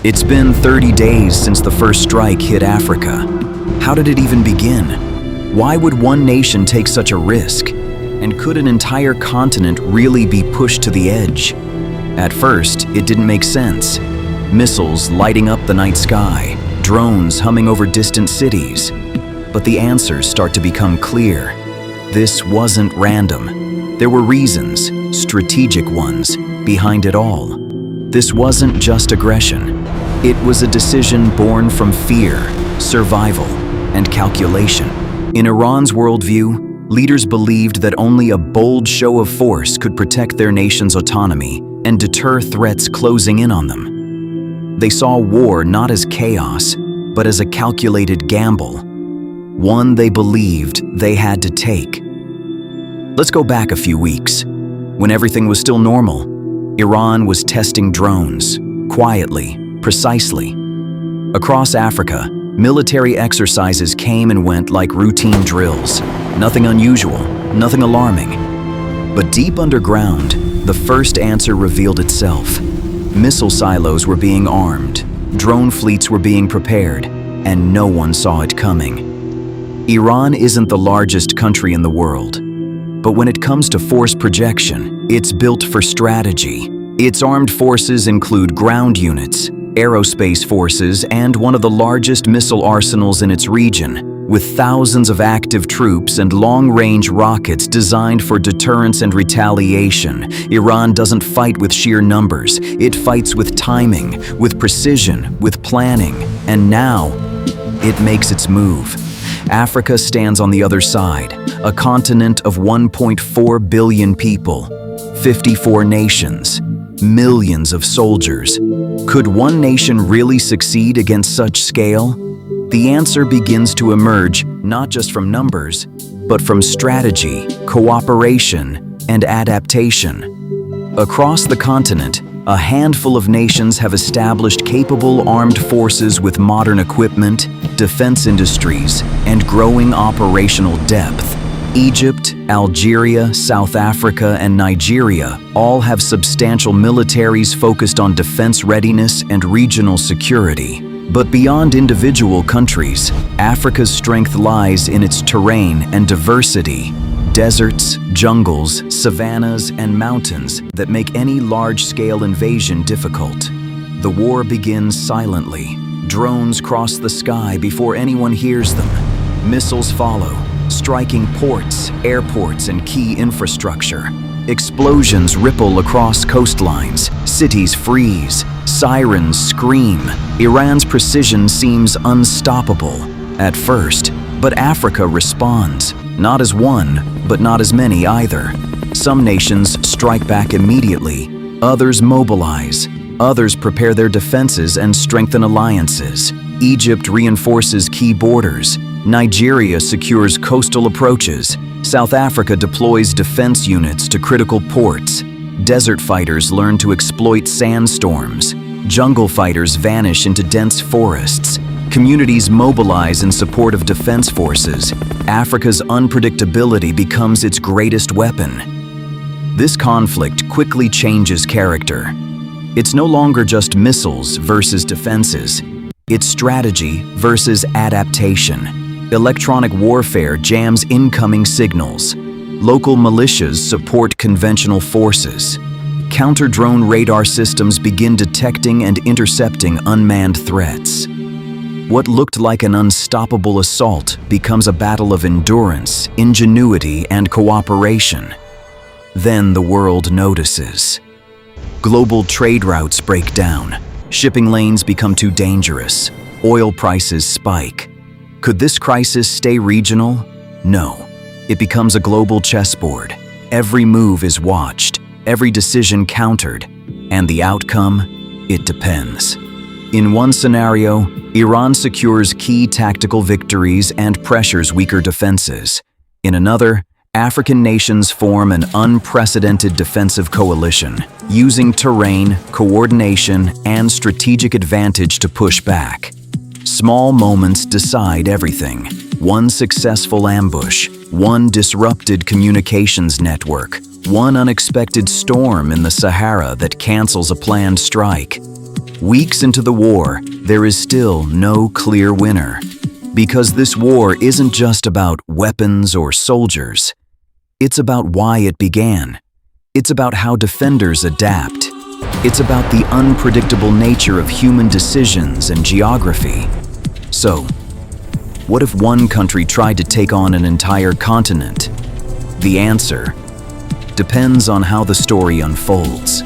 It's been 30 days since the first strike hit Africa. How did it even begin? Why would one nation take such a risk? And could an entire continent really be pushed to the edge? At first, it didn't make sense. Missiles lighting up the night sky, drones humming over distant cities. But the answers start to become clear. This wasn't random. There were reasons, strategic ones, behind it all. This wasn't just aggression. It was a decision born from fear, survival, and calculation. In Iran's worldview, leaders believed that only a bold show of force could protect their nation's autonomy and deter threats closing in on them. They saw war not as chaos, but as a calculated gamble, one they believed they had to take. Let's go back a few weeks. When everything was still normal, Iran was testing drones, quietly, precisely. Across Africa, military exercises came and went like routine drills. Nothing unusual, nothing alarming. But deep underground, the first answer revealed itself. Missile silos were being armed, drone fleets were being prepared, and no one saw it coming. Iran isn't the largest country in the world. But when it comes to force projection, it's built for strategy. Its armed forces include ground units, aerospace forces, and one of the largest missile arsenals in its region, with thousands of active troops and long-range rockets designed for deterrence and retaliation. Iran doesn't fight with sheer numbers. It fights with timing, with precision, with planning. And now, it makes its move. Africa stands on the other side, a continent of 1.4 billion people, 54 nations, millions of soldiers. Could one nation really succeed against such scale? The answer begins to emerge not just from numbers, but from strategy, cooperation, and adaptation. Across the continent, a handful of nations have established capable armed forces with modern equipment, defense industries, and growing operational depth. Egypt, Algeria, South Africa, and Nigeria all have substantial militaries focused on defense readiness and regional security. But beyond individual countries, Africa's strength lies in its terrain and diversity. Deserts, jungles, savannas, and mountains that make any large-scale invasion difficult. The war begins silently. Drones cross the sky before anyone hears them. Missiles follow, striking ports, airports, and key infrastructure. Explosions ripple across coastlines, cities freeze, sirens scream. Iran's precision seems unstoppable at first, but Africa responds. Not as one, but not as many either. Some nations strike back immediately, others mobilize, others prepare their defenses and strengthen alliances. Egypt reinforces key borders, Nigeria secures coastal approaches, South Africa deploys defense units to critical ports, desert fighters learn to exploit sandstorms, jungle fighters vanish into dense forests, communities mobilize in support of defense forces. Africa's unpredictability becomes its greatest weapon. This conflict quickly changes character. It's no longer just missiles versus defenses. It's strategy versus adaptation. Electronic warfare jams incoming signals. Local militias support conventional forces. Counter-drone radar systems begin detecting and intercepting unmanned threats. What looked like an unstoppable assault becomes a battle of endurance, ingenuity, and cooperation. Then the world notices. Global trade routes break down. Shipping lanes become too dangerous. Oil prices spike. Could this crisis stay regional? No. It becomes a global chessboard. Every move is watched, every decision countered, and the outcome, it depends. In one scenario, Iran secures key tactical victories and pressures weaker defenses. In another, African nations form an unprecedented defensive coalition, using terrain, coordination, and strategic advantage to push back. Small moments decide everything. One successful ambush, one disrupted communications network, one unexpected storm in the Sahara that cancels a planned strike. Weeks into the war, there is still no clear winner. Because this war isn't just about weapons or soldiers. It's about why it began. It's about how defenders adapt. It's about the unpredictable nature of human decisions and geography. So, what if one country tried to take on an entire continent? The answer depends on how the story unfolds.